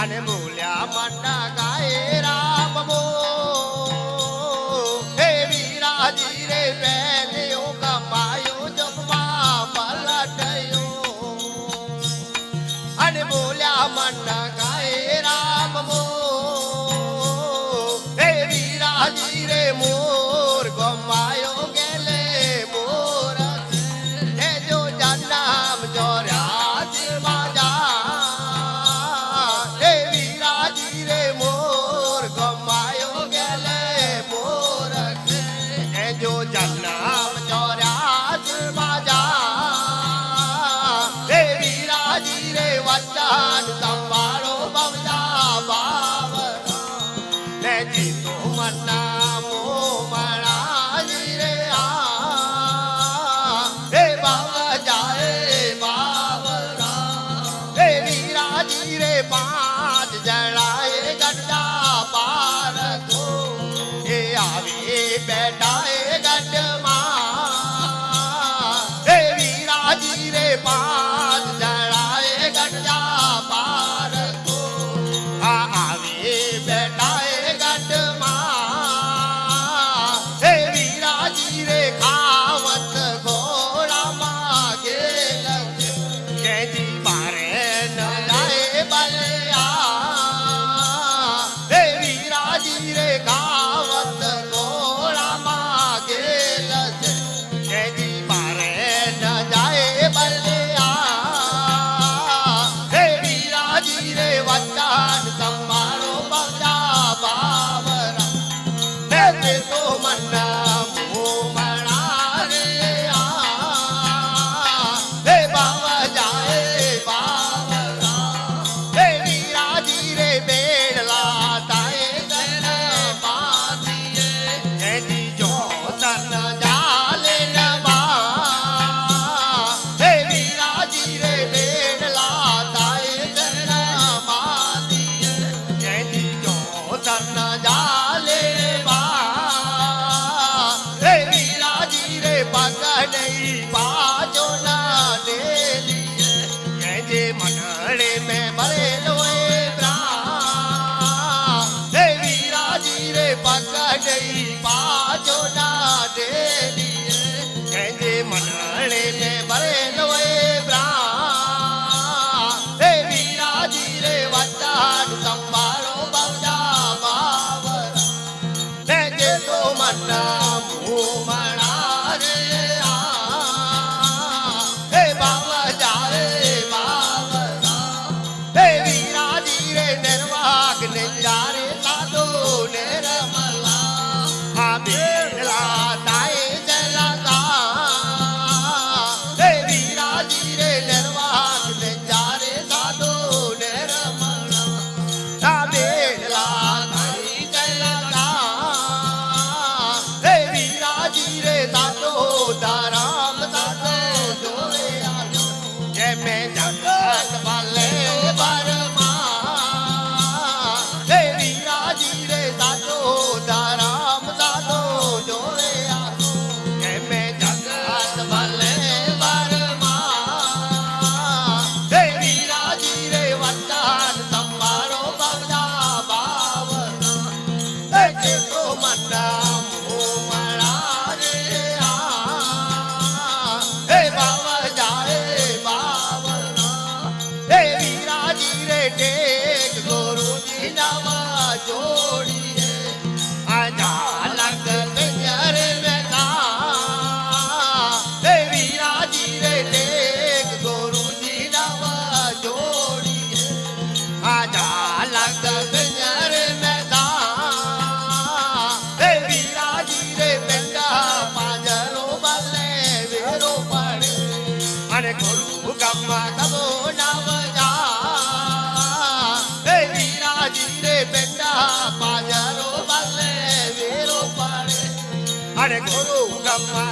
અને બોલ્યા મનના ગાય રામ બો હે વીરાજી રે બેલ્યો કમાયો જમવા પલટયો અને બોલ્યા મનના ગાય રામ બો હે વીરાજી રે મોર ગમાયો ગેલે મોર હે જો જન્મ જોર્યા બાજા હે વીરાજી રે મોર ગમાયો ગેલે મોર હે જો જન્મ જોર્યા બાજા હે વીરાજી રે વચન સંભાળો બવજા બાવરા હે જીતો મના મો મણાજી રે હે બાવજા હે બાવરા હે વીરાજી રે પાંચ જણાએ ગઢડા પાર તો હે આવે બેઠા હે ગઢમાં હે વીરાજી રે પાંચ જણાએ ગઢડા પાર તો આવે બેઠા હે ગઢમાં હે વીરાજી રે ખાવત ઘોડામાં ગેલ કેજી મારે ન જાય બલિયા હે વીરાજી રે ખાવત ઘોડામાં ગેલ કેજી મારે ન જાય બલિયા હે વીરાજી રે વચન સંભાળો બવજા બાવરા હે તે તો મના મોમણા રે હે બાવજા હે બાવરા હે વીરાજી રે બેડલા તાએ ગણ બાંધીએ એની જો તન જાલે નવા હે વીરાજી રે બેડલા તાએ ગણ બાંધીએ એની જો તન જાલે હે વીરાજી રે પગડઈ પાજો ના ડેલી જે મનડે મેં ભરેલો એ પ્રા હે વીરાજી રે પગડઈ પાજો ના ડેલી જે મનડે મેં ભરેલો એ પ્રા હે વીરાજી રે વચન સંભાળો બવજા બાવરા હે જે તો મના મોમણા રે હે બાવજા હે બાવરા હે વીરાજી રે નિર્વાગ ને જારે સાધો નિર્મલા આ બેડલા તાએ જલતા હે વીરાજી રે નિર્વાગ ને જારે સાધો નિર્મલા આ બેડલા તાએ જલતા હે વીરાજી રે સાધો ધારામ સાધો જોરે આજો જે મેં જગત વાલે બરમાં હે વીરાજી રે સાધો ધારામ સાધો જોરે આજો જે મેં જગત વાલે બરમાં હે વીરાજી રે વચન સંભાળો બવજા બાવરા હે જે તો મના મોમણા રે હે બાવજા હે બાવરા હે વીરાજી રે ટેક ગુરુજી નામા જોડીએ આજા લગ પિંજર મેતા હે વીરાજી રે ટેક ગુરુજી નામા જોડીએ આજા લગ પિંજર મેતા હે વીરાજી રે પેંડા પાંજરો બલે વેરો પડે અને ગુરુ ગમવા કબો નામ જા હે વીરાજી રે પેંડા પાંજરો બલે વેરો પડે અને ગુરુ ગમવા